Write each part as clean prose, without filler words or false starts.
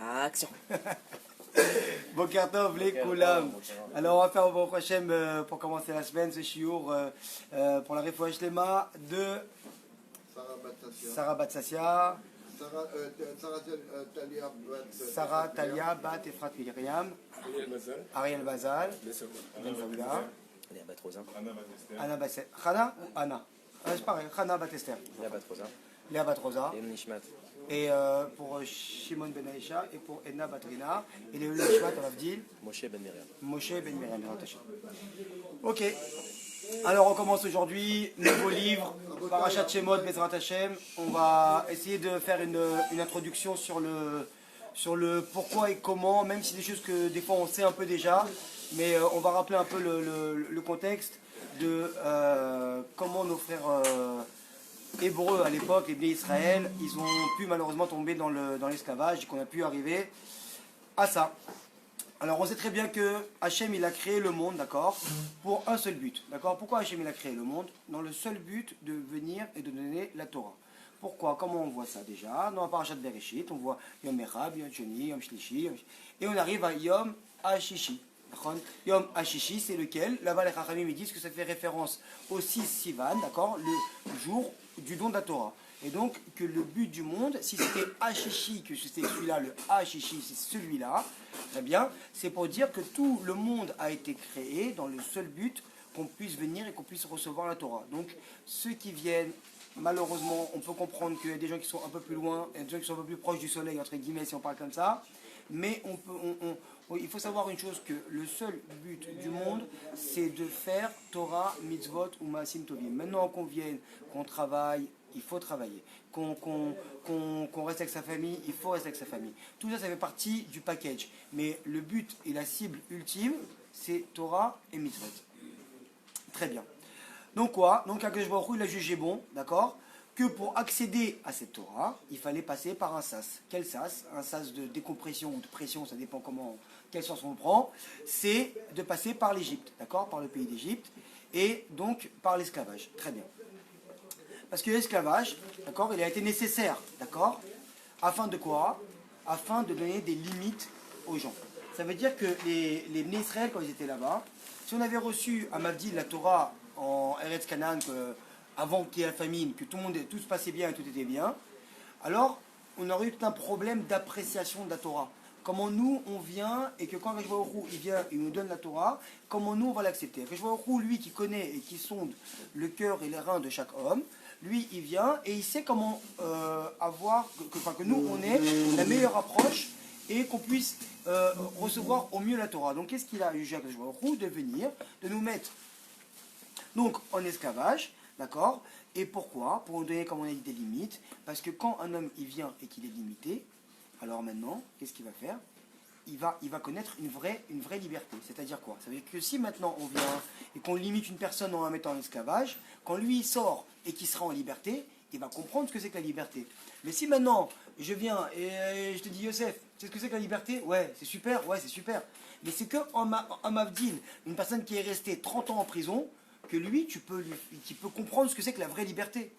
Action. Boker Tov, les Koulam. Alors on va faire au Baruch Hashem pour commencer la semaine ce shiur pour la Refoua Shlema de Sarah Batsassia, Sarah Talia Bat Efrat Miriam, Ariel Bazal, Ben Zaouda, Léa Batrosin. Anna Basset. Chana ou Anna? C'est pareil, Chana Bat Esther. Léa Batrosin. Léa Batrosa. Léon Nishmat. Et pour Shimon Ben Aïcha et pour Edna Batrina et les Nishmat à Avdil, Moshe Ben Miriam. Moshe Ben Miriam. Ok, alors on commence aujourd'hui, nouveau livre, Parashat Shemot, Bezrat Hashem. On va essayer de faire une introduction sur le pourquoi et comment, même si des choses que des fois on sait un peu déjà, mais on va rappeler un peu le contexte de comment nos frères hébreux à l'époque, les Bnei Israël, ils ont pu malheureusement tomber dans l'esclavage et qu'on a pu arriver à ça. Alors on sait très bien que Hachem il a créé le monde, d'accord, pour un seul but, d'accord. Pourquoi Hachem il a créé le monde? Dans le seul but de venir et de donner la Torah. Pourquoi? Comment on voit ça déjà? Dans la Parashat Bereshit, on voit Yom Echad, Yom Sheni, Yom Shlishi, et on arrive à Yom HaShishi. Yom HaShishi, c'est lequel? Là-bas les Chachamim ils disent que ça fait référence au 6 Sivan, d'accord, le jour du don de la Torah. Et donc que le but du monde, si c'était HaShishi, que c'était celui-là, le HaShishi, c'est celui-là, très bien, c'est pour dire que tout le monde a été créé dans le seul but qu'on puisse venir et qu'on puisse recevoir la Torah. Donc ceux qui viennent, malheureusement, on peut comprendre qu'il y a des gens qui sont un peu plus loin, et des gens qui sont un peu plus proches du soleil, entre guillemets, si on parle comme ça, mais il faut savoir une chose, que le seul but du monde, c'est de faire Torah, Mitzvot ou Maasim Tovim. Maintenant qu'on vienne, qu'on travaille, il faut travailler. Qu'on reste avec sa famille, il faut rester avec sa famille. Tout ça, ça fait partie du package. Mais le but et la cible ultime, c'est Torah et Mitzvot. Très bien. Donc quoi? Donc Akadosh Baruch Hu, il a jugé bon, d'accord, que pour accéder à cette Torah, il fallait passer par un sas. Quel sas? Un sas de décompression ou de pression, ça dépend quel sens on le prend. C'est de passer par l'Égypte, d'accord, par le pays d'Égypte, et donc par l'esclavage. Très bien. Parce que l'esclavage, d'accord, il a été nécessaire, d'accord, afin de quoi? Afin de donner des limites aux gens. Ça veut dire que les Bnei Israël, quand ils étaient là-bas, si on avait reçu à Mavdil la Torah en Eretz Canaan, avant qu'il y ait la famine, que tout se passait bien et tout était bien, alors on aurait eu tout un problème d'appréciation de la Torah. Comment nous on vient, et que quand Akadosh Baruch Hu il vient et nous donne la Torah, comment nous on va l'accepter? Akadosh Baruch Hu, lui qui connaît et qui sonde le cœur et les reins de chaque homme, lui il vient et il sait comment que nous on ait la meilleure approche et qu'on puisse recevoir au mieux la Torah. Donc qu'est-ce qu'il a jugé Akadosh Baruch Hu? De venir, de nous mettre donc en esclavage, d'accord? Et pourquoi? Pour nous donner, comme on a dit, des limites. Parce que quand un homme il vient et qu'il est limité, alors maintenant, qu'est-ce qu'il va faire? Il va connaître une vraie liberté. C'est-à-dire quoi? Ça veut dire que si maintenant on vient et qu'on limite une personne en la mettant en esclavage, quand lui il sort et qu'il sera en liberté, il va comprendre ce que c'est que la liberté. Mais si maintenant je viens et je te dis Yosef, c'est ce que c'est que la liberté? Ouais, c'est super, ouais, c'est super. Mais c'est qu'en Mavdil, une personne qui est restée 30 ans en prison, que lui, tu peux comprendre ce que c'est que la vraie liberté.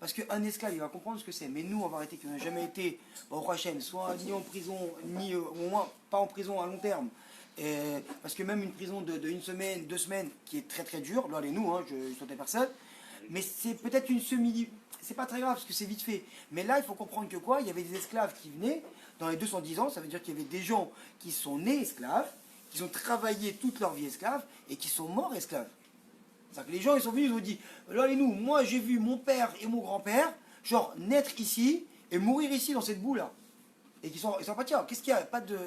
Parce qu'un esclave, il va comprendre ce que c'est. Mais nous, on va arrêter qui n'ont jamais été au Hachem, soit ni en prison, ni au moins pas en prison à long terme. Parce que même une prison de une semaine, 2 semaines, qui est très très dure, là, allez nous, je souhaite à personne, mais c'est peut-être une c'est pas très grave parce que c'est vite fait. Mais là, il faut comprendre que quoi? Il y avait des esclaves qui venaient dans les 210 ans, ça veut dire qu'il y avait des gens qui sont nés esclaves, qui ont travaillé toute leur vie esclaves et qui sont morts esclaves. C'est-à-dire que les gens ils sont venus, ils ont dit, là allez nous, moi j'ai vu mon père et mon grand-père, genre naître ici et mourir ici dans cette boue là. Et ils sont pas, tiens, qu'est-ce qu'il y a? Pas de.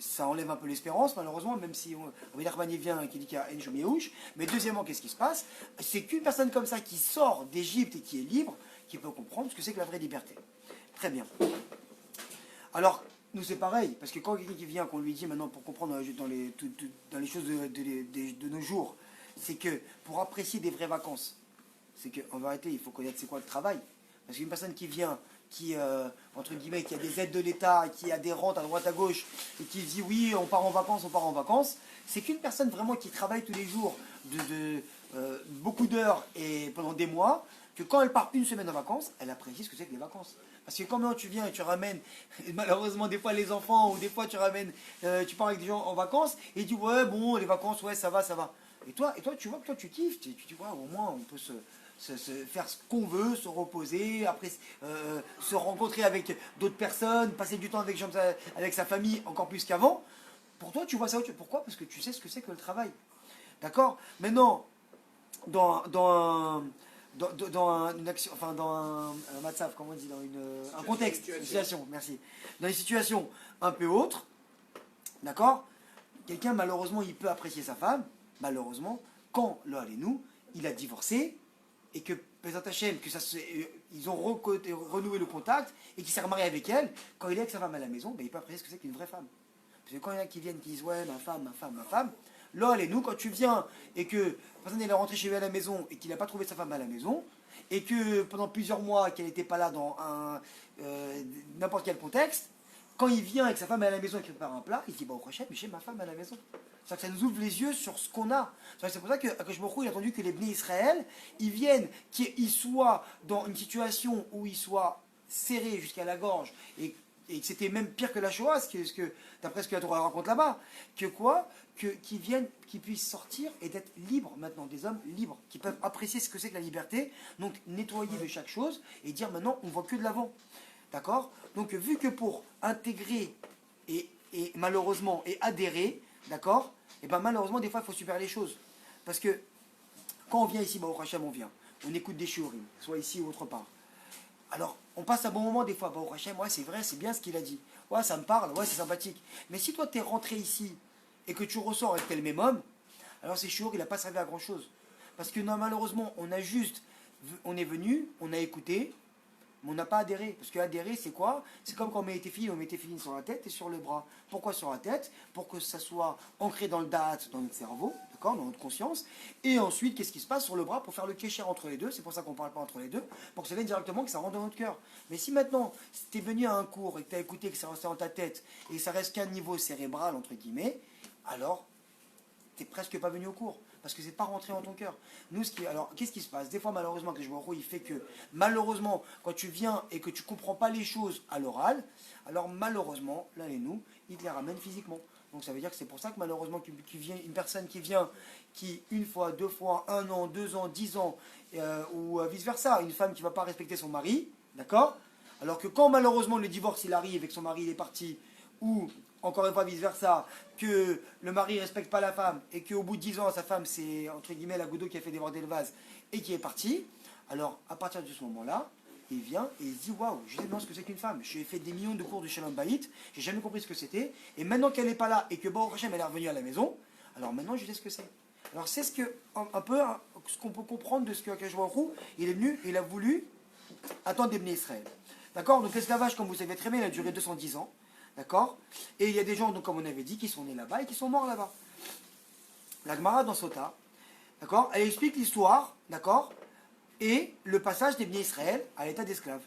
Ça enlève un peu l'espérance malheureusement, même si on va dire vient qui dit qu'il y a Enjom Yehush. Mais deuxièmement, qu'est-ce qui se passe? C'est qu'une personne comme ça qui sort d'Égypte et qui est libre, qui peut comprendre ce que c'est que la vraie liberté. Très bien. Alors, nous c'est pareil, parce que quand quelqu'un qui vient, qu'on lui dit maintenant pour comprendre dans les choses de nos jours, c'est que pour apprécier des vraies vacances, c'est qu'en vérité, il faut connaître c'est quoi le travail. Parce qu'une personne qui vient, qui, entre guillemets, qui a des aides de l'État, qui a des rentes à droite à gauche, et qui dit oui, on part en vacances, c'est qu'une personne vraiment qui travaille tous les jours beaucoup d'heures et pendant des mois, que quand elle part une semaine en vacances, elle apprécie ce que c'est que les vacances. Parce que quand maintenant tu viens et tu ramènes, et malheureusement des fois les enfants, ou des fois tu ramènes, tu pars avec des gens en vacances, et tu dis ouais bon les vacances, ouais ça va, ça va. Et toi tu vois que toi tu kiffes, tu dis ouais au moins on peut se faire ce qu'on veut, se reposer, après se rencontrer avec d'autres personnes, passer du temps avec sa famille encore plus qu'avant. Pour toi tu vois ça autre chose. Pourquoi? Parce que tu sais ce que c'est que le travail. D'accord? Maintenant, une action, enfin dans un matzav, comment on dit, un contexte, une situation, merci. Dans une situation un peu autre, d'accord, quelqu'un malheureusement il peut apprécier sa femme, malheureusement, quand là et nous, il a divorcé et que Pesat Hashem, ils ont renoué le contact et qu'il s'est remarié avec elle, quand il est avec sa femme à la maison, ben, il peut apprécier ce que c'est qu'une vraie femme. Parce que quand il y en a qui viennent qui disent ouais ma femme, ma femme, ma femme, là et nous, quand tu viens et que la personne est rentrée chez lui à la maison et qu'il n'a pas trouvé sa femme à la maison, et que pendant plusieurs mois qu'elle n'était pas là dans n'importe quel contexte, quand il vient et que sa femme est à la maison et qu'il prépare un plat, il dit bah au prochain, mais j'ai ma femme à la maison. C'est-à-dire que ça nous ouvre les yeux sur ce qu'on a. C'est pour ça qu'Akadosh Baruch Hu, il a attendu que les Bnei Israël, ils viennent, qu'ils soient dans une situation où ils soient serrés jusqu'à la gorge et que c'était même pire que la Shoah, d'après ce que la Torah raconte là-bas, que quoi, qu'ils viennent, qu'ils puissent sortir et d'être libres maintenant, des hommes libres, qui peuvent apprécier ce que c'est que la liberté, donc nettoyer de chaque chose et dire maintenant on ne voit que de l'avant. D'accord? Donc vu que pour intégrer et malheureusement et adhérer, d'accord? Et bien malheureusement des fois il faut subir les choses. Parce que quand on vient ici, Baruch Hashem, on vient, on écoute des shiurim, soit ici ou autre part. Alors, on passe un bon moment des fois, Baruch Hashem, ouais c'est vrai, c'est bien ce qu'il a dit. Ouais, ça me parle, ouais c'est sympathique. Mais si toi tu es rentré ici et que tu ressors avec tel même homme, alors c'est shiur, il n'a pas servi à grand chose. Parce que non, malheureusement, on est venu, on a écouté, mais on n'a pas adhéré. Parce que adhérer, c'est quoi? C'est comme quand on met des téfilines sur la tête et sur le bras. Pourquoi sur la tête? Pour que ça soit ancré dans le da'at, dans notre cerveau, d'accord, dans notre conscience. Et ensuite, qu'est-ce qui se passe sur le bras pour faire le kécher entre les deux? C'est pour ça qu'on ne parle pas entre les deux, pour que ça vienne directement, que ça rentre dans notre cœur. Mais si maintenant, si tu es venu à un cours et que tu as écouté, que ça restait dans ta tête, et ça reste qu'un niveau cérébral, entre guillemets, alors, tu n'es presque pas venu au cours. Parce que c'est pas rentré dans ton cœur. Alors, qu'est-ce qui se passe? Des fois, malheureusement, que je vois il fait que, malheureusement, quand tu viens et que tu comprends pas les choses à l'oral, alors malheureusement, là et nous, il te les ramène physiquement. Donc ça veut dire que c'est pour ça que malheureusement, une personne qui vient, qui une fois, deux fois, 1 an, 2 ans, 10 ans, ou vice-versa, une femme qui ne va pas respecter son mari, d'accord? Alors que quand malheureusement le divorce il arrive et que son mari il est parti, ou encore une fois vice-versa, que le mari ne respecte pas la femme et qu'au bout de 10 ans, sa femme, c'est entre guillemets la goutte d'eau qui a fait déborder le vase et qui est partie, alors à partir de ce moment-là, il vient et il se dit waouh, je sais bien ce que c'est qu'une femme. J'ai fait des millions de cours de Shalom Bayit, j'ai jamais compris ce que c'était, et maintenant qu'elle n'est pas là et que Baruch Hashem elle est revenue à la maison, alors maintenant je sais ce que c'est. Alors c'est ce qu'on peut comprendre de ce que Akadosh Baruch Hu, il est venu, il a voulu attendre des Bnei Israël. D'accord? Donc l'esclavage, comme vous savez très bien, il a duré 210 ans. D'accord? Et il y a des gens, donc, comme on avait dit, qui sont nés là-bas et qui sont morts là-bas. La Gemara dans Sota, d'accord? Elle explique l'histoire, d'accord? Et le passage des Bnei Israël à l'état d'esclave.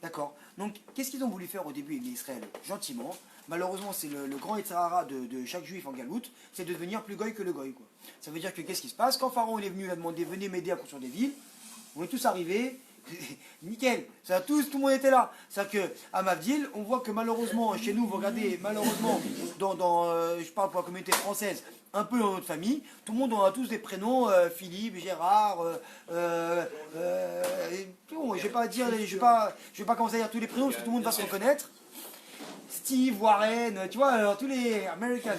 D'accord? Donc, qu'est-ce qu'ils ont voulu faire au début, les Bnei Israël? Gentiment. Malheureusement, c'est le grand Yetzirara de chaque juif en galoute, c'est de devenir plus goy que le goy, quoi. Ça veut dire que qu'est-ce qui se passe? Quand Pharaon est venu, il a demandé, venez m'aider à construire des villes, on est tous arrivés. Nickel, tout le monde était là. C'est-à-dire qu'à Mavdil, on voit que malheureusement, chez nous, vous regardez, malheureusement, je parle pour la communauté française, un peu dans notre famille, tout le monde on a tous des prénoms, Philippe, Gérard, bon, je vais pas dire, je vais pas commencer à dire tous les prénoms parce que tout le monde va se reconnaître. Steve, Warren, tu vois, tous les Americans.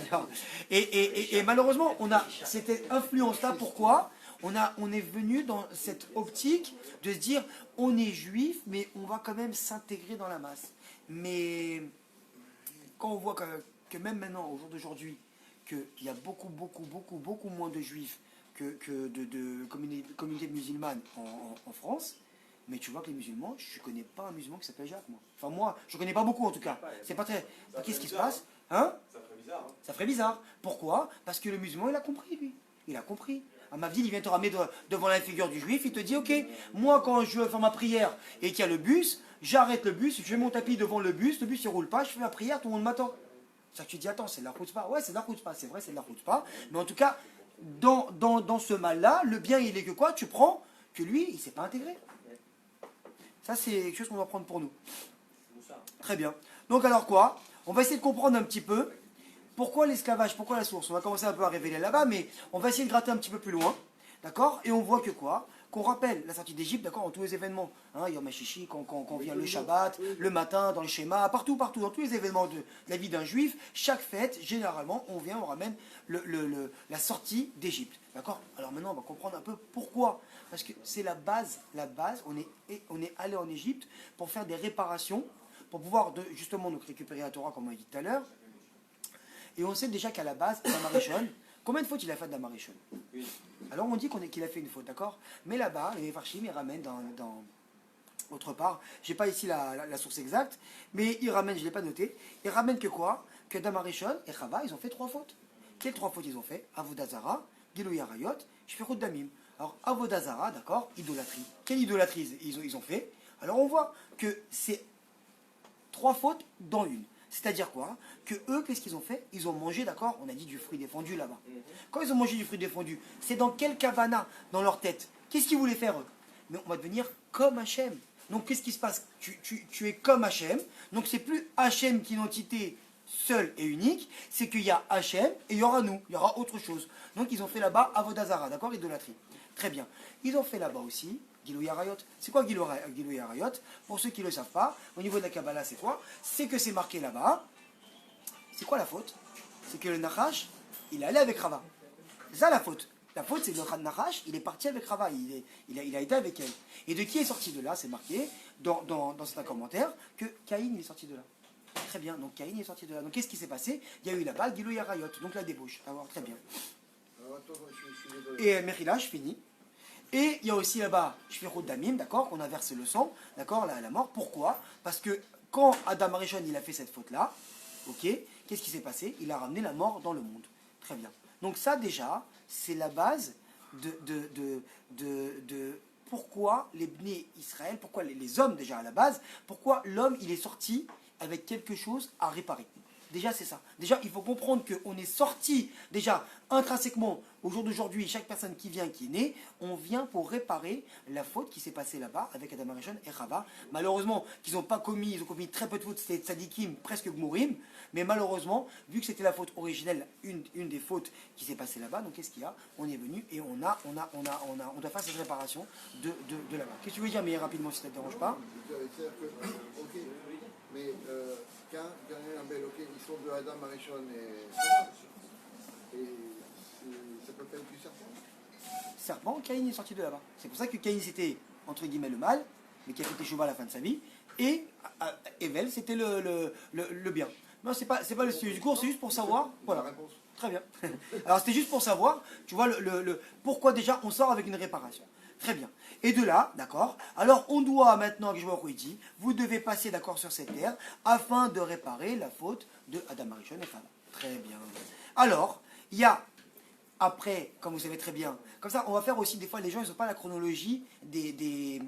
Et malheureusement, on a cette influence-là. Pourquoi? On est venu dans cette optique de se dire on est juif, mais on va quand même s'intégrer dans la masse. Mais quand on voit que même maintenant, au jour d'aujourd'hui, qu'il y a beaucoup moins de juifs que de communautés musulmanes en France, mais tu vois que les musulmans, je ne connais pas un musulman qui s'appelle Jacques, moi. Enfin, moi, je ne connais pas beaucoup en tout cas. C'est pas très. Qu'est-ce qui se passe? Hein? Ça ferait bizarre. Hein. Ça ferait bizarre. Pourquoi? Parce que le musulman, il a compris, lui. Il a compris. À Mavdil, il vient te ramener devant la figure du juif, il te dit, ok, moi quand je veux faire ma prière et qu'il y a le bus, j'arrête le bus, je mets mon tapis devant le bus il roule pas, je fais ma prière, tout le monde m'attend. Ça tu te dis, attends, c'est de la chutzpah. Ouais, c'est de la chutzpah, c'est vrai, c'est de la chutzpah. Mais en tout cas, dans ce mal-là, le bien, il est que quoi? Tu prends que lui, il ne s'est pas intégré. Ça, c'est quelque chose qu'on doit prendre pour nous. Très bien. Donc alors quoi? On va essayer de comprendre un petit peu pourquoi l'esclavage, pourquoi la source. On va commencer un peu à révéler là-bas, mais on va essayer de gratter un petit peu plus loin. D'accord? Et on voit que quoi? Qu'on rappelle la sortie d'Égypte, d'accord, en tous les événements. Hein, Yom HaShishi, quand vient le Shabbat, le matin, dans les schémas, partout, dans tous les événements de la vie d'un juif, chaque fête, généralement, on ramène la sortie d'Égypte. D'accord? Alors maintenant, on va comprendre un peu pourquoi. Parce que c'est la base, on est allé en Égypte pour faire des réparations, pour pouvoir justement nous récupérer la Torah, comme on a dit tout à l'heure. Et on sait déjà qu'à la base, Adam Arishon, combien de fautes il a fait Adam Arishon? Alors on dit qu'il a fait une faute, d'accord? Mais là-bas, les Farshim, ils ramènent dans autre part, j'ai pas ici la source exacte, mais ils ramènent, je l'ai pas noté, ils ramènent que quoi? Que Adam Arishon et Chava, ils ont fait 3 fautes. Quelles 3 fautes ils ont fait? Avodah Zara, Gilui Arayot, Shfichut Damim. Alors Avodah Zara, d'accord, idolâtrie. Quelle idolâtrie ils ont fait? Alors on voit que c'est 3 fautes dans une. C'est-à-dire quoi? Que eux, qu'est-ce qu'ils ont fait? Ils ont mangé, d'accord? On a dit du fruit défendu là-bas. Quand ils ont mangé du fruit défendu, c'est dans quel kavana dans leur tête? Qu'est-ce qu'ils voulaient faire eux? Mais on va devenir comme Hachem. Donc qu'est-ce qui se passe? Tu es comme Hachem. Donc c'est plus Hachem qui est une entité seule et unique, c'est qu'il y a Hachem et il y aura nous, il y aura autre chose. Donc ils ont fait là-bas Avodah Zara, d'accord? Idolâtrie. Très bien. Ils ont fait là-bas aussi Gilui Arayot. C'est quoi Gilui Arayot? Pour ceux qui ne le savent pas, au niveau de la Kabbalah, c'est quoi? C'est que c'est marqué là-bas. C'est quoi la faute? C'est que le Nachash, il est allé avec Rava. C'est ça la faute. La faute, c'est que le Nachash, il est parti avec Rava. Il a été avec elle. Et de qui est sorti de là? C'est marqué dans certains commentaires que Caïn est sorti de là. Très bien. Donc Caïn est sorti de là. Donc qu'est-ce qui s'est passé? Il y a eu là-bas Gilui Arayot. Donc la débauche. Alors très bien. Et Mechila, je finis. Et il y a aussi là-bas, Shfichut Damim, d'accord, qu'on a versé le sang, d'accord, la mort. Pourquoi? Parce que quand Adam Arishon, il a fait cette faute-là, ok, qu'est-ce qui s'est passé? Il a ramené la mort dans le monde. Très bien. Donc ça, déjà, c'est la base de pourquoi les Bnei Israël, pourquoi les hommes, déjà, à la base, pourquoi l'homme, il est sorti avec quelque chose à réparer. Déjà, c'est ça. Déjà, il faut comprendre qu'on est sorti, déjà, intrinsèquement, au jour d'aujourd'hui, chaque personne qui vient, qui est née, on vient pour réparer la faute qui s'est passée là-bas avec Adam Arishon et Chava. Malheureusement, ils ont commis très peu de fautes, c'était tzadikim, presque gmourim, mais malheureusement, vu que c'était la faute originelle, une des fautes qui s'est passée là-bas, donc qu'est-ce qu'il y a? On est venu et on doit faire cette réparation de là-bas. Qu'est-ce que tu veux dire, mais rapidement, si ça ne te dérange pas? Ok, mais quand ok, ils sont de Adam Arishon et ça peut être du serpent. Serpent, Caïn est sorti de là-bas. C'est pour ça que Caïn c'était entre guillemets le mal, mais qui a fait Teshuva à la fin de sa vie, et Evel c'était le bien. Non, c'est pas le sujet du cours, c'est juste pour savoir. Voilà. Très bien. Alors c'était juste pour savoir, tu vois, pourquoi déjà on sort avec une réparation. Très bien. Et de là, d'accord, alors on doit maintenant, que je vois dit, vous devez passer d'accord sur cette terre afin de réparer la faute de Adam Arishon et Chava. Très bien. Alors, il y a, après, comme vous savez très bien, comme ça, on va faire aussi, des fois, les gens, ils n'ont pas la chronologie de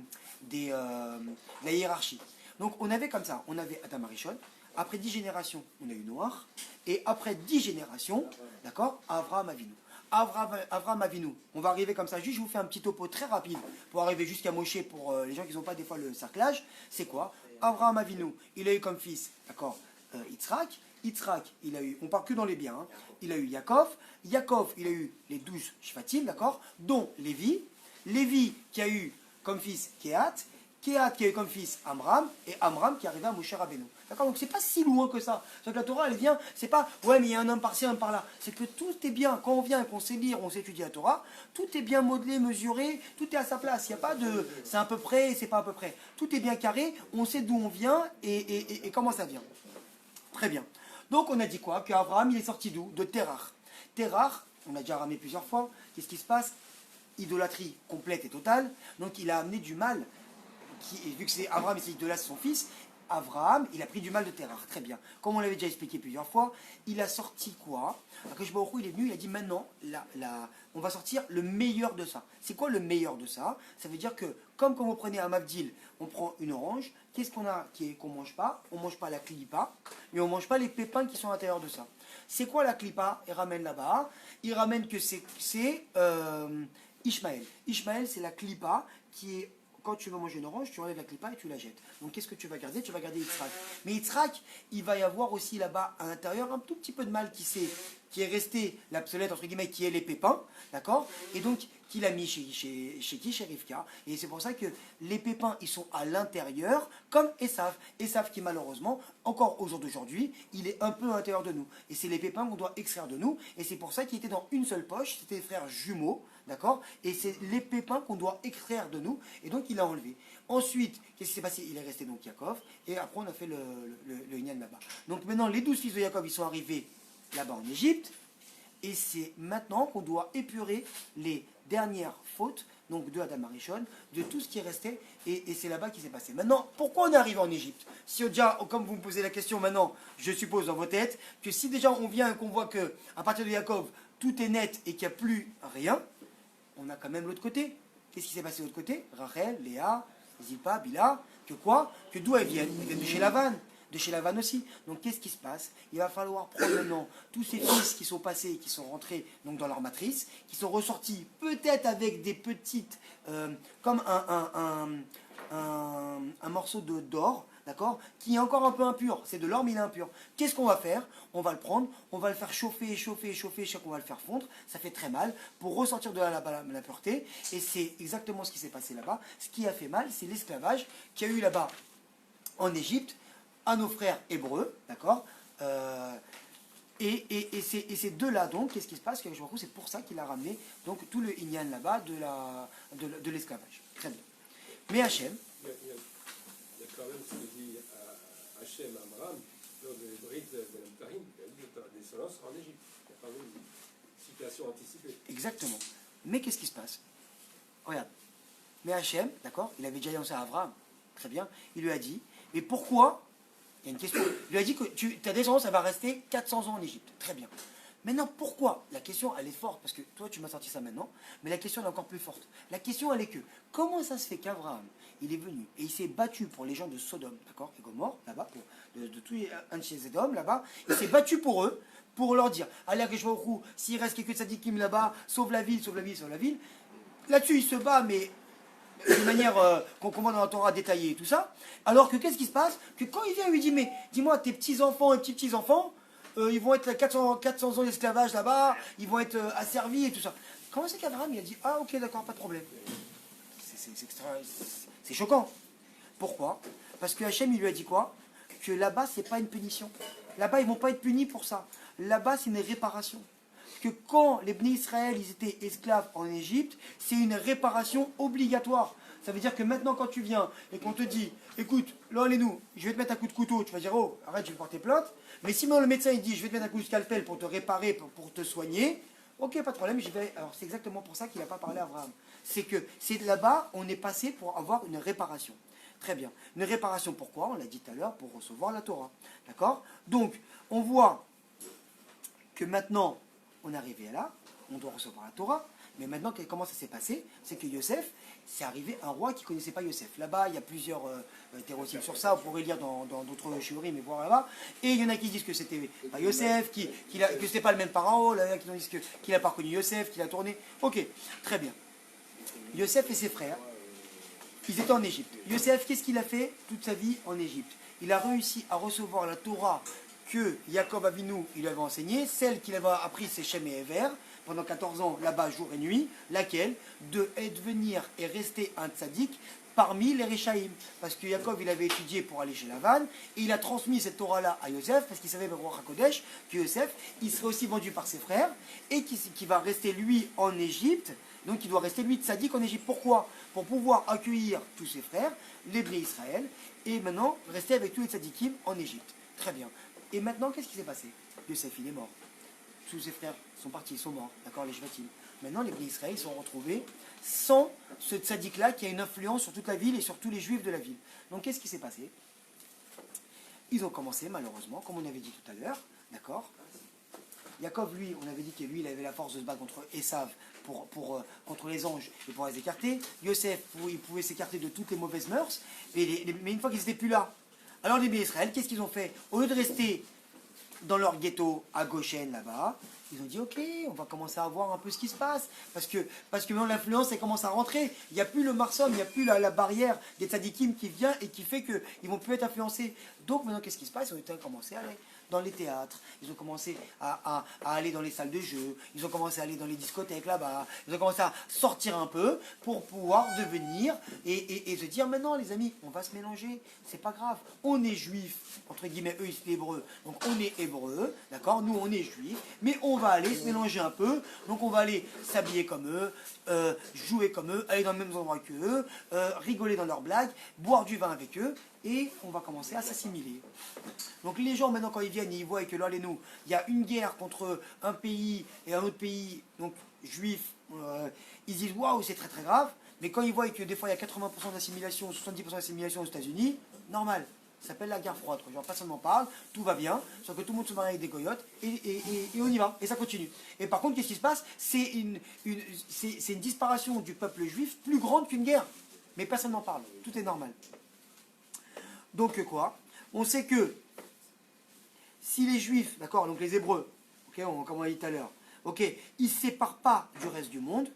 la hiérarchie. Donc, on avait comme ça, on avait Adam Arishon, après 10 générations, on a eu Noach, et après 10 générations, d'accord, Avraham Avinu. Avraham Avinu, on va arriver comme ça, juste je vous fais un petit topo très rapide pour arriver jusqu'à Moshe pour les gens qui n'ont pas des fois le cerclage. C'est quoi? Avraham Avinu, il a eu comme fils, d'accord, Yitzhak. Yitzhak, il a eu, on parle que dans les biens, hein, il a eu Yaakov. Yaakov, il a eu les 12 Shvatim, d'accord, dont Lévi. Lévi qui a eu comme fils Kehat. Kehat qui a eu comme fils Amram, et Amram qui est arrivé à Moshe Rabbeinu. D'accord? Donc c'est pas si loin que ça. Donc la Torah, elle vient, c'est pas, ouais, mais il y a un homme par-ci, un par-là. C'est que tout est bien. Quand on vient et qu'on sait lire, on sait étudier la Torah, tout est bien modelé, mesuré, tout est à sa place. Il n'y a pas de, c'est à peu près et c'est pas à peu près. Tout est bien carré, on sait d'où on vient et comment ça vient. Très bien. Donc on a dit quoi? Qu'Abraham, il est sorti d'où? De Terach. Terach, on a déjà ramé plusieurs fois. Qu'est-ce qui se passe? Idolâtrie complète et totale. Donc il a amené du mal. Vu que c'est Abraham et c'est idolâtre son fils, Abraham, il a pris du mal de Terach. Très bien. Comme on l'avait déjà expliqué plusieurs fois, il a sorti quoi? Akadosh Baruch Hu, il est venu, il a dit maintenant, on va sortir le meilleur de ça. C'est quoi le meilleur de ça? Ça veut dire que, comme quand vous prenez un Mavdil, on prend une orange, qu'est-ce qu'on a qu'on ne mange pas? On ne mange pas la clipa, mais on ne mange pas les pépins qui sont à l'intérieur de ça. C'est quoi la clipa? Il ramène là-bas. Il ramène que c'est Ishmaël. Ishmaël, c'est la clipa qui est quand tu veux manger une orange, tu enlèves la clipa et tu la jettes. Donc qu'est-ce que tu vas garder? Tu vas garder Yitzhak. Mais Yitzhak, il va y avoir aussi là-bas à l'intérieur un tout petit peu de mal qui est resté, l'obsolète entre guillemets, qui est les pépins, d'accord? Et donc qu'il a mis chez Rivka. Et c'est pour ça que les pépins, ils sont à l'intérieur, comme Esav. Esav qui malheureusement, encore au jour d'aujourd'hui, il est un peu à l'intérieur de nous. Et c'est les pépins qu'on doit extraire de nous. Et c'est pour ça qu'il était dans une seule poche, c'était des frères jumeaux, d'accord? Et c'est les pépins qu'on doit extraire de nous. Et donc il a enlevé. Ensuite, qu'est-ce qui s'est passé? Il est resté donc Yaakov. Et après on a fait le Inyan là-bas. Donc maintenant, les 12 fils de Yaakov, ils sont arrivés là-bas en Égypte. Et c'est maintenant qu'on doit épurer les dernières fautes, donc de Adam Arishon, de tout ce qui restait, et c'est là-bas qui s'est passé. Maintenant, pourquoi on est arrivé en Égypte? Si déjà, comme vous me posez la question maintenant, je suppose dans vos têtes, que si déjà on vient et qu'on voit que à partir de Yaakov, tout est net et qu'il n'y a plus rien, on a quand même l'autre côté. Qu'est-ce qui s'est passé de l'autre côté? Rachel, Léa, Zilpa, Bila, que quoi? Que d'où elles viennent? Elles viennent de chez Lavan. De chez Lavan aussi. Donc qu'est-ce qui se passe? Il va falloir prendre maintenant tous ces fils qui sont passés, qui sont rentrés donc dans leur matrice, qui sont ressortis peut-être avec des petites, comme un morceau d'or, d'accord, qui est encore un peu impur. C'est de l'or mais il est impur. Qu'est-ce qu'on va faire? On va le prendre, on va le faire chauffer, chauffer, chauffer, chaque on va le faire fondre. Ça fait très mal pour ressortir de la pureté. Et c'est exactement ce qui s'est passé là-bas. Ce qui a fait mal, c'est l'esclavage qu'il y a eu là-bas en Égypte, à nos frères hébreux, d'accord, et ces deux-là, donc, qu'est-ce qui se passe? C'est pour ça qu'il a ramené donc, tout le Inyan là-bas de l'esclavage. Très bien. Mais Hachem... Il y a quand même ce que dit Hachem à Abraham, lors de l'Hébrite de l'Amtarim, il a dit que ta descendance sera en Égypte. Il n'y a pas une situation anticipée. Exactement. Mais qu'est-ce qui se passe? Regarde. Mais Hachem, d'accord, il avait déjà annoncé à Abraham, très bien, il lui a dit, mais pourquoi? Il y a une question. Il lui a dit que ta descendance, elle va rester 400 ans en Égypte. Très bien. Maintenant, pourquoi? La question, elle est forte, parce que toi, tu m'as sorti ça maintenant, mais la question, elle est encore plus forte. La question, elle est que, comment ça se fait qu'Abraham, il est venu, et il s'est battu pour les gens de Sodome, d'accord, et Gomorrhe, là-bas, de tous les Anché-Zedom, là-bas, il s'est battu pour eux, pour leur dire, allez, Akeshwaoku, s'il reste quelques tzadikim là-bas, sauve la ville, sauve la ville, sauve la ville. Là-dessus, il se bat, mais de manière qu'on comprend dans la Torah détaillée et tout ça, alors que qu'est-ce qui se passe? Que quand il vient, il lui dit, mais dis-moi, tes petits-enfants et petits-petits-enfants, ils vont être 400 ans d'esclavage là-bas, ils vont être asservis et tout ça. Comment c'est qu'Abraham, il a dit, ah ok, d'accord, pas de problème. C'est choquant. Pourquoi? Parce que Hachem, il lui a dit quoi? Que là-bas, c'est pas une punition. Là-bas, ils vont pas être punis pour ça. Là-bas, c'est une réparation. Que quand les Bnei Israël ils étaient esclaves en Égypte, c'est une réparation obligatoire. Ça veut dire que maintenant quand tu viens et qu'on te dit, écoute, là allez-nous, je vais te mettre un coup de couteau, tu vas dire, oh, arrête, je vais porter plainte. Mais si maintenant le médecin il dit, je vais te mettre un coup de scalpel pour te réparer, pour te soigner, ok, pas de problème, j'y vais. Alors c'est exactement pour ça qu'il n'a pas parlé à Abraham. C'est que c'est là-bas, on est passé pour avoir une réparation. Très bien. Une réparation pourquoi? On l'a dit tout à l'heure, pour recevoir la Torah. D'accord? Donc, on voit que maintenant, on est arrivé là, on doit recevoir la Torah, mais maintenant, comment ça s'est passé? C'est que Yosef, c'est arrivé un roi qui ne connaissait pas Yosef. Là-bas, il y a plusieurs théories sur ça, on pourrait lire dans d'autres shiurim et voir là-bas. Et il y en a qui disent que c'était pas Yosef, que c'était pas le même parent, là, qui disent qu'il n'a pas reconnu Yosef, qu'il a tourné. Ok, très bien. Yosef et ses frères, ils étaient en Égypte. Yosef, qu'est-ce qu'il a fait toute sa vie en Égypte? Il a réussi à recevoir la Torah que Yaakov Avinu il avait enseigné, celle qu'il avait appris c'est Shem et Ever, pendant 14 ans là-bas jour et nuit, laquelle de devenir et rester un tzaddik parmi les Réchaïm. Parce que Yaakov il avait étudié pour aller chez Lavan, et il a transmis cette Torah-là à Yosef, parce qu'il savait le roi HaKodesh, que Yosef, il serait aussi vendu par ses frères, et qui va rester lui en Égypte, donc il doit rester lui tzaddik en Égypte. Pourquoi? Pour pouvoir accueillir tous ses frères, les Bnei Israël, et maintenant rester avec tous les tzaddikim en Égypte. Très bien. Et maintenant, qu'est-ce qui s'est passé? Yosef, il est mort. Tous ses frères sont partis, ils sont morts. D'accord, les Shvatim. Maintenant, les Bnei Israël sont retrouvés sans ce tzaddik-là qui a une influence sur toute la ville et sur tous les juifs de la ville. Donc, qu'est-ce qui s'est passé? Ils ont commencé, malheureusement, comme on avait dit tout à l'heure. D'accord? Yaakov, lui, on avait dit que lui, il avait la force de se battre contre Esav contre les anges et pour les écarter. Yosef, il pouvait s'écarter de toutes les mauvaises mœurs. Mais une fois qu'ils n'étaient plus là, alors les Bnei Israël, qu'est-ce qu'ils ont fait? Au lieu de rester dans leur ghetto à Goshen là-bas, ils ont dit ok, on va commencer à voir un peu ce qui se passe. Parce que maintenant l'influence elle commence à rentrer. Il n'y a plus le marsum, il n'y a plus la barrière des tzadikim qui vient et qui fait qu'ils ne vont plus être influencés. Donc maintenant qu'est-ce qui se passe? Ils ont commencé à aller dans les théâtres, ils ont commencé à aller dans les salles de jeu, ils ont commencé à aller dans les discothèques là-bas, ils ont commencé à sortir un peu pour pouvoir devenir et se dire maintenant les amis, on va se mélanger, c'est pas grave, on est juifs, entre guillemets, eux ils sont hébreux, donc on est hébreux, d'accord, nous on est juifs, mais on va aller se mélanger un peu, donc on va aller s'habiller comme eux, jouer comme eux, aller dans le même endroit qu'eux, rigoler dans leurs blagues, boire du vin avec eux, et on va commencer à s'assimiler. Donc les gens maintenant quand ils viennent, ils voient que là les nous, il y a une guerre contre un pays et un autre pays, donc juif, ils disent waouh c'est très très grave, mais quand ils voient que des fois il y a 80% d'assimilation, 70% d'assimilation aux États-Unis, normal, ça s'appelle la guerre froide, genre personne n'en parle, tout va bien, sauf que tout le monde se marie avec des coyotes et on y va, et ça continue. Et par contre qu'est-ce qui se passe? C'est une disparition du peuple juif plus grande qu'une guerre, mais personne n'en parle, tout est normal. Donc quoi? On sait que si les juifs, d'accord, donc les hébreux, okay, comme on l'a dit tout à l'heure, ok, ils ne se séparent pas du reste du monde,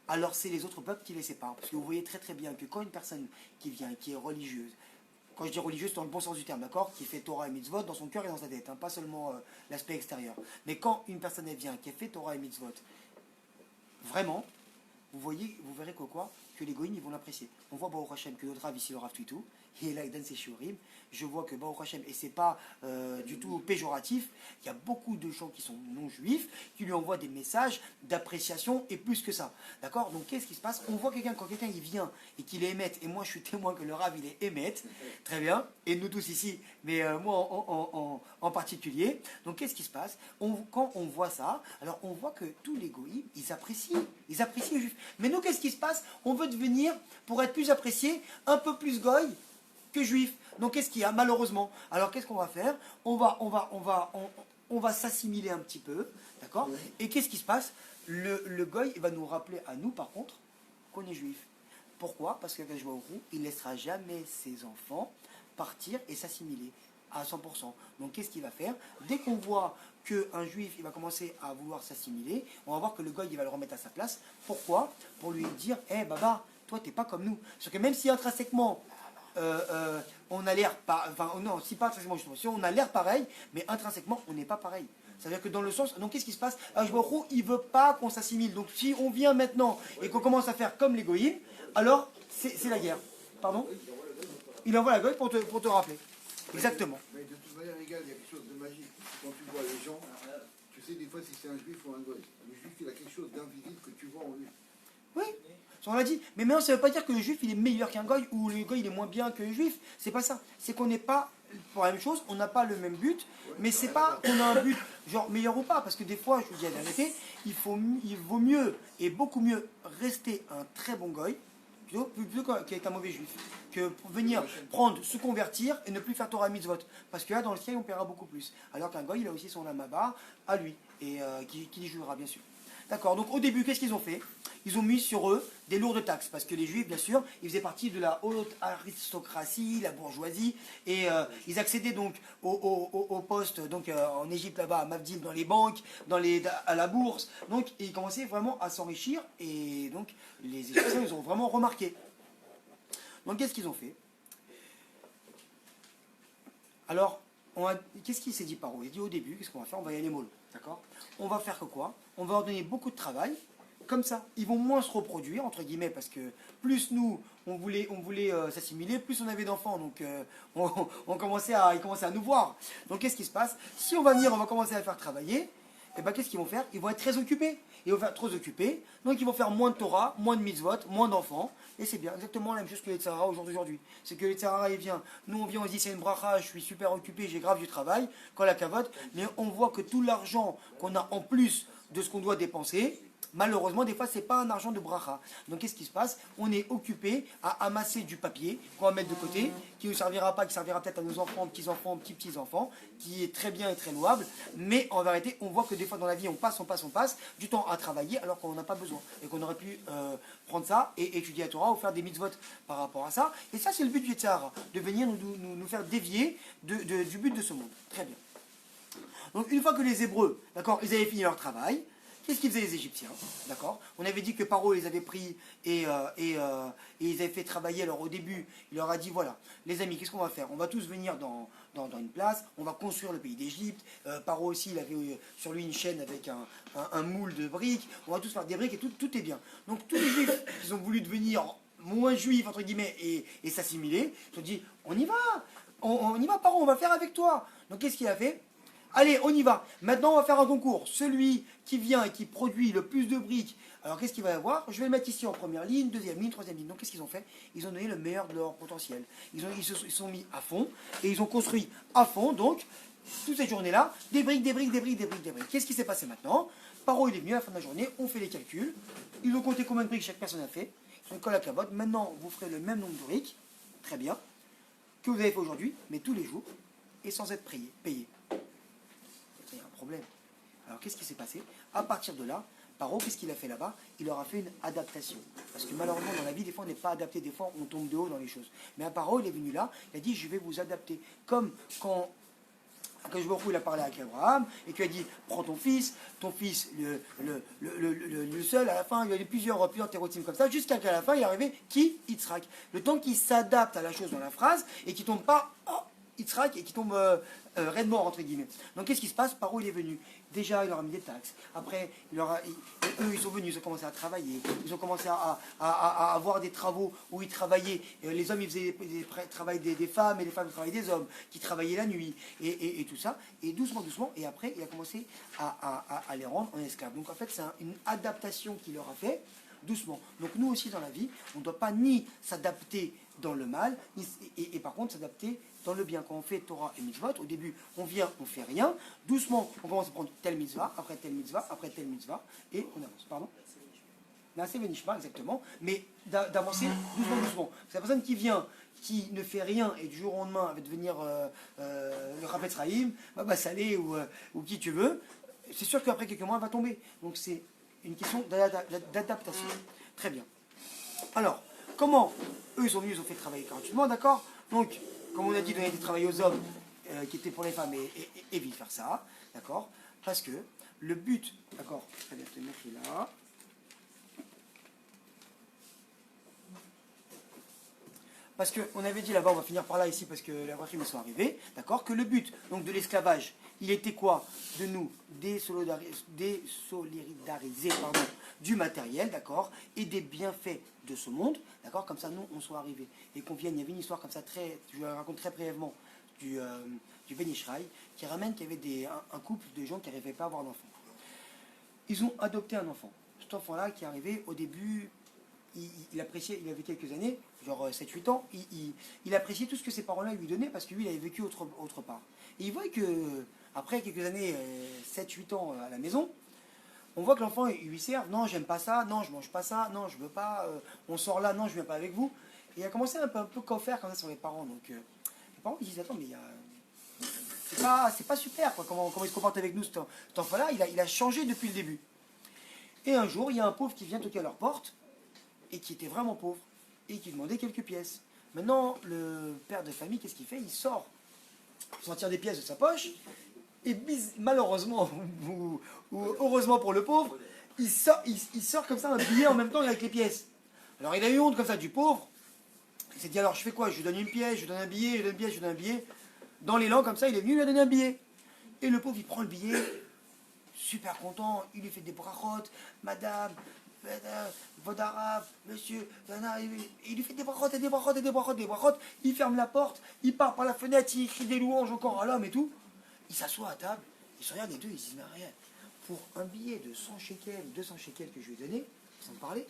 alors c'est les autres peuples qui les séparent. Parce que vous voyez très très bien que quand une personne qui vient, qui est religieuse, quand je dis religieuse dans le bon sens du terme, d'accord, qui fait Torah et Mitzvot dans son cœur et dans sa tête, hein, pas seulement l'aspect extérieur, mais quand une personne elle vient, qui fait Torah et Mitzvot, vraiment, vous verrez que quoi? Que les goïms ils vont l'apprécier. On voit Baruch Hashem que notre Rav ici, le Rav Tuitou, il est là, il donne ses shiurim. Je vois que Baruch Hashem, et c'est pas du tout péjoratif, il y a beaucoup de gens qui sont non-juifs, qui lui envoient des messages d'appréciation et plus que ça. D'accord? Donc qu'est-ce qui se passe? On voit quand quelqu'un il vient et qu'il est émette, et moi je suis témoin que le Rav il est émette, très bien, et nous tous ici, mais moi en particulier. Donc qu'est-ce qui se passe? Quand on voit ça, alors on voit que tous les goïms, ils apprécient les juifs. Mais nous qu'est-ce qui se passe? On veut devenir, pour être plus apprécié, un peu plus goï que juif. Donc qu'est-ce qu'il y a malheureusement? Alors qu'est-ce qu'on va faire? On va s'assimiler un petit peu, d'accord? Et qu'est-ce qui se passe? Le goy va nous rappeler à nous par contre qu'on est juif. Pourquoi? Parce qu'Akadosh Baruch Hu, il ne laissera jamais ses enfants partir et s'assimiler à 100%. Donc qu'est-ce qu'il va faire? Dès qu'on voit qu'un juif il va commencer à vouloir s'assimiler, on va voir que le goy il va le remettre à sa place. Pourquoi? Pour lui dire, hé baba, toi t'es pas comme nous. Parce que même si intrinsèquement on a l'air pas, enfin non, si pas intrinsèquement justement, si on a l'air pareil, mais intrinsèquement on n'est pas pareil. C'est-à-dire que dans le sens, donc qu'est-ce qui se passe? Ajbaru, il veut pas qu'on s'assimile. Donc si on vient maintenant et qu'on commence à faire comme les goïms, alors c'est la guerre. Pardon? Il envoie la goï pour te rappeler. Exactement. Mais de toute manière, les gars, il y a quelque chose de magique. Quand tu vois les gens, tu sais des fois si c'est un juif ou un goï. Le juif, il a quelque chose d'invisible que tu vois en lui. Oui, ça on l'a dit. Mais maintenant, ça ne veut pas dire que le juif il est meilleur qu'un goy ou le goy il est moins bien que le juif. C'est pas ça. C'est qu'on n'est pas pour la même chose, on n'a pas le même but, mais c'est pas qu'on a un but genre meilleur ou pas. Parce que des fois, je vous dis la vérité, il vaut mieux et beaucoup mieux rester un très bon goy plutôt qu'être un mauvais juif. Que pour venir prendre, se convertir et ne plus faire Torah Mitzvot. Parce que là, dans le ciel, on paiera beaucoup plus. Alors qu'un goy, il a aussi son lamaba à lui, et qui y jouera bien sûr. D'accord, donc au début, qu'est-ce qu'ils ont fait? Ils ont mis sur eux des lourdes taxes, parce que les juifs, bien sûr, ils faisaient partie de la haute aristocratie, la bourgeoisie, et ils accédaient donc au poste, donc en Égypte là-bas, à Mavdil, dans les banques, à la bourse, donc ils commençaient vraiment à s'enrichir, et donc les Égyptiens, ils ont vraiment remarqué. Donc qu'est-ce qu'ils ont fait? Alors, qu'est-ce qu'il s'est dit Paro? Il dit au début, qu'est-ce qu'on va faire? On va y aller mollo, d'accord? On va faire que quoi? On va leur donner beaucoup de travail, comme ça. Ils vont moins se reproduire, entre guillemets, parce que plus nous, on voulait s'assimiler, plus on avait d'enfants, donc ils commençaient à nous voir. Donc qu'est-ce qui se passe? Si on va venir, on va commencer à faire travailler, et bien qu'est-ce qu'ils vont faire? Ils vont être très occupés. Ils vont faire trop occupés, donc ils vont faire moins de Torah, moins de mitzvot, moins d'enfants, et c'est bien exactement la même chose que les Tzahara aujourd'hui. C'est que les Tzahara, ils viennent, nous on vient, on se dit c'est une bracha, je suis super occupé, j'ai grave du travail, quand la cavote, mais on voit que tout l'argent qu'on a en plus de ce qu'on doit dépenser, malheureusement, des fois, ce n'est pas un argent de bracha. Donc, qu'est-ce qui se passe? On est occupé à amasser du papier qu'on va mettre de côté, qui ne nous servira pas, qui servira peut-être à nos enfants, petits-enfants, petits-petits-enfants, qui est très bien et très louable. Mais en vérité, on voit que des fois dans la vie, on passe du temps à travailler alors qu'on n'en a pas besoin. Et qu'on aurait pu prendre ça et étudier la Torah ou faire des mitzvot par rapport à ça. Et ça, c'est le but du Tzahara, de venir nous faire dévier du but de ce monde. Très bien. Donc une fois que les Hébreux, d'accord, ils avaient fini leur travail, qu'est-ce qu'ils faisaient les Égyptiens, d'accord? On avait dit que Paro les avait pris et ils avaient fait travailler. Alors au début, il leur a dit, voilà, les amis, qu'est-ce qu'on va faire? On va tous venir dans une place, on va construire le pays d'Égypte. Paro aussi, il avait sur lui une chaîne avec un moule de briques. On va tous faire des briques et tout est bien. Donc tous les Juifs qui ont voulu devenir moins juifs, entre guillemets, et s'assimiler, ils ont dit, on y va, on y va, Paro, on va faire avec toi. Donc qu'est-ce qu'il a fait? Allez, on y va. Maintenant, on va faire un concours. Celui qui vient et qui produit le plus de briques, alors qu'est-ce qu'il va y avoir? Je vais le mettre ici en première ligne, deuxième ligne, troisième ligne. Donc qu'est-ce qu'ils ont fait? Ils ont donné le meilleur de leur potentiel. Ils se sont mis à fond et ils ont construit à fond. Donc, toute cette journée-là, des briques, des briques, des briques, des briques, des briques. Qu'est-ce qui s'est passé maintenant? Paro, il est venu à la fin de la journée, on fait les calculs. Ils ont compté combien de briques chaque personne a fait. Ils ont collé à la cabote. Maintenant, vous ferez le même nombre de briques, très bien, que vous avez fait aujourd'hui, mais tous les jours, et sans être payé. Il y a un problème. Alors qu'est-ce qui s'est passé? À partir de là, Paro, qu'est-ce qu'il a fait là-bas? Il leur a fait une adaptation. Parce que malheureusement, dans la vie, des fois, on n'est pas adapté, des fois, on tombe de haut dans les choses. Mais à Paro, il est venu là, il a dit, je vais vous adapter. Comme quand il a parlé avec Abraham, et qu'il a dit, prends ton fils, le seul, à la fin, il y avait plusieurs thérotypes comme ça, jusqu'à la fin, il est arrivé, qui? Yitzhak. Le temps qu'il s'adapte à la chose dans la phrase, et qu'il ne tombe pas, Yitzhak, et qui tombe raide mort, entre guillemets. Donc qu'est-ce qui se passe? Par où il est venu? Déjà, il leur a mis des taxes. Après, eux, ils sont venus, ils ont commencé à travailler. Ils ont commencé à avoir des travaux où ils travaillaient. Les hommes, ils faisaient le travail des femmes, et les femmes, le travail des hommes, qui travaillaient la nuit, et tout ça. Et doucement, doucement, et après, il a commencé à les rendre en esclaves. Donc en fait, c'est une adaptation qu'il leur a fait, doucement. Donc nous aussi, dans la vie, on ne doit pas ni s'adapter dans le mal, et par contre s'adapter dans le bien. Quand on fait Torah et mitzvot, au début, on vient, on fait rien. Doucement, on commence à prendre telle mitzvah, après telle mitzvah, après telle mitzvah, et on avance. Pardon? C'est Venishma, exactement. Mais d'avancer doucement, doucement. C'est la personne qui vient, qui ne fait rien, et du jour au lendemain, va devenir le Raphet Sraïm, Baba Salé ou qui tu veux, c'est sûr qu'après quelques mois, elle va tomber. Donc c'est une question d'adaptation. Très bien. Alors, comment eux, ils sont venus, ils ont fait travailler gratuitement, d'accord? Donc, comme on a dit, donner du travail aux hommes qui étaient pour les femmes et évite de faire ça, d'accord? Parce que le but, d'accord, très bien, je te mettre là. Parce qu'on avait dit là-bas, on va finir par là ici parce que les voitures sont arrivées, d'accord? Que le but donc de l'esclavage, il était quoi? De nous désolidariser du matériel, d'accord? Et des bienfaits de ce monde, d'accord? Comme ça, nous, on soit arrivés. Et qu'on vienne, il y avait une histoire comme ça, je la raconte très brièvement, du Ben Ishraï, qui ramène qu'il y avait un couple de gens qui n'arrivaient pas à avoir d'enfant. Ils ont adopté un enfant. Cet enfant-là qui est arrivé, au début, il appréciait, il avait quelques années, genre 7-8 ans, il appréciait tout ce que ses parents-là lui donnaient parce que lui, il avait vécu autre part. Et il voit que, après quelques années, 7-8 ans à la maison, on voit que l'enfant, il lui sert, non, j'aime pas ça, non, je mange pas ça, non, je veux pas, on sort là, non, je viens pas avec vous. Et il a commencé un peu qu'à faire comme ça sur les parents. Donc, les parents, ils disent, attends, mais c'est pas super, quoi, comment il se comporte avec nous, cet enfant-là, il a changé depuis le début. Et un jour, il y a un pauvre qui vient toquer à leur porte, et qui était vraiment pauvre, et qui demandait quelques pièces. Maintenant, le père de famille, qu'est-ce qu'il fait? Il sort, il tire des pièces de sa poche, et malheureusement, ou heureusement pour le pauvre, il sort comme ça un billet en même temps avec les pièces. Alors il a eu honte comme ça du pauvre, il s'est dit alors je fais quoi? Je lui donne une pièce, je lui donne un billet, je lui donne une pièce, je lui donne un billet. Dans l'élan comme ça, il est venu, il lui a donné un billet. Et le pauvre, il prend le billet, super content, il lui fait des brachot, madame, Vodarav, monsieur, il lui fait des brachot et des brachot et des brachot, des brachot, il ferme la porte, il part par la fenêtre, il écrit des louanges encore à l'homme et tout. Il s'assoit à table, il se regarde les deux, il se dit, mais rien, pour un billet de 100 shekels, 200 shekels que je lui ai donné, sans parler,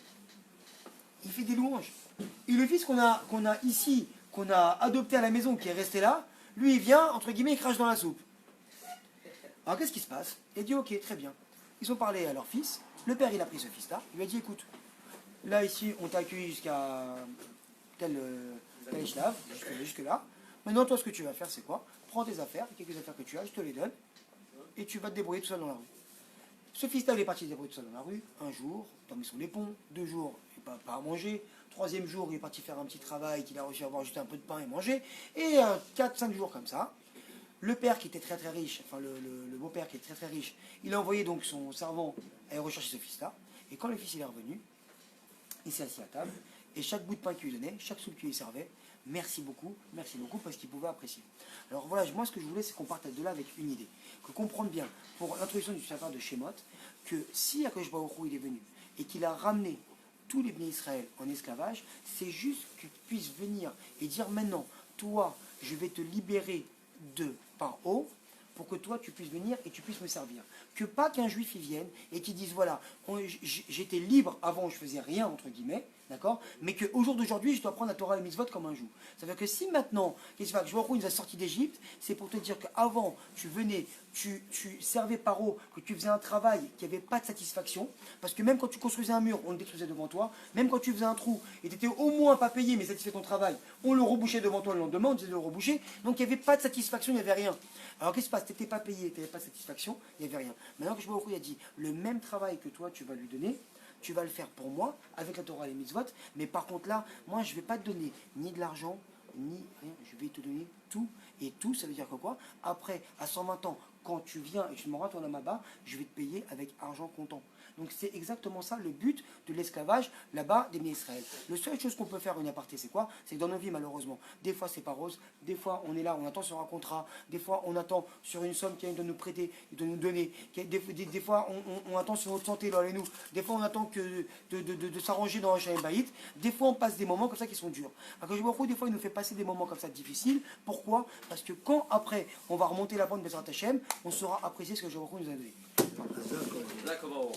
il fait des louanges. Et le fils qu'on a ici, qu'on a adopté à la maison, qui est resté là, lui il vient, entre guillemets, il crache dans la soupe. Alors qu'est-ce qui se passe? Il dit, ok, très bien. Ils ont parlé à leur fils. Le père, il a pris ce fils-là. Il lui a dit, écoute, là, ici, on t'a accueilli jusqu'à tel échelave, jusque-là. Maintenant, toi, ce que tu vas faire, c'est quoi? Prends tes affaires, quelques affaires que tu as, je te les donne, et tu vas te débrouiller tout seul dans la rue. Ce fils-là, il est parti se débrouiller tout seul dans la rue. Un jour, il dormait sous les ponts. 2 jours, il n'a pas à manger. 3e jour, il est parti faire un petit travail qu'il a réussi à avoir juste un peu de pain et manger. Et 4-5 jours comme ça, le père qui était très très riche, enfin le beau-père qui était très très riche, il a envoyé donc son servant aller rechercher ce fils-là. Et quand le fils il est revenu, il s'est assis à table, et chaque bout de pain qu'il lui donnait, chaque soupe qu'il lui servait, merci beaucoup, parce qu'il pouvait apprécier. Alors voilà, moi ce que je voulais, c'est qu'on parte de là avec une idée. Que comprendre bien, pour l'introduction du savoir de Shemot, que si Akadosh Baruch Hu, il est venu, et qu'il a ramené tous les bénis Israël en esclavage, c'est juste qu'il puisse venir et dire maintenant, toi, je vais te libérer de par haut, pour que toi tu puisses venir et tu puisses me servir. Que pas qu'un juif y vienne et qu'il dise voilà, j'étais libre avant, je faisais rien entre guillemets, d'accord, mais qu'au jour d'aujourd'hui je dois prendre la Torah et le mitzvot comme un joug. Ça veut dire que si maintenant, qu'est-ce que il nous a sorti d'Égypte, c'est pour te dire qu'avant tu venais, tu servais par haut, que tu faisais un travail qui n'avait pas de satisfaction, parce que même quand tu construisais un mur, on le détruisait devant toi, même quand tu faisais un trou et tu étais au moins pas payé mais satisfait de ton travail, on le rebouchait devant toi le lendemain, on disait de le reboucher, donc il n'y avait pas de satisfaction, il n'y avait rien. Alors qu'est-ce qui se passe? Tu n'étais pas payé, tu n'avais pas de satisfaction, il n'y avait rien. Maintenant que je vois, il a dit, le même travail que toi tu vas lui donner, tu vas le faire pour moi, avec la Torah et les mitzvot, mais par contre là, moi je ne vais pas te donner ni de l'argent, ni rien, je vais te donner tout, et tout, ça veut dire que quoi? Après, à 120 ans, quand tu viens et tu me rends ton là-bas, je vais te payer avec argent comptant. Donc c'est exactement ça le but de l'esclavage là-bas des bénis Israël. La seule chose qu'on peut faire une aparté, c'est quoi? C'est que dans nos vies, malheureusement, des fois c'est pas rose, des fois on est là, on attend sur un contrat, des fois on attend sur une somme qui doit nous prêter, de nous donner, des fois on attend sur notre santé, là, nous, des fois on attend que de s'arranger dans un Shalem Bayit, des fois on passe des moments comme ça qui sont durs. Alors que je vois des fois il nous fait passer des moments comme ça difficiles. Pourquoi? Parce que quand après on va remonter la bande Bezrat Hashem, on saura apprécier ce que Jéhovah nous a donné. D'accord.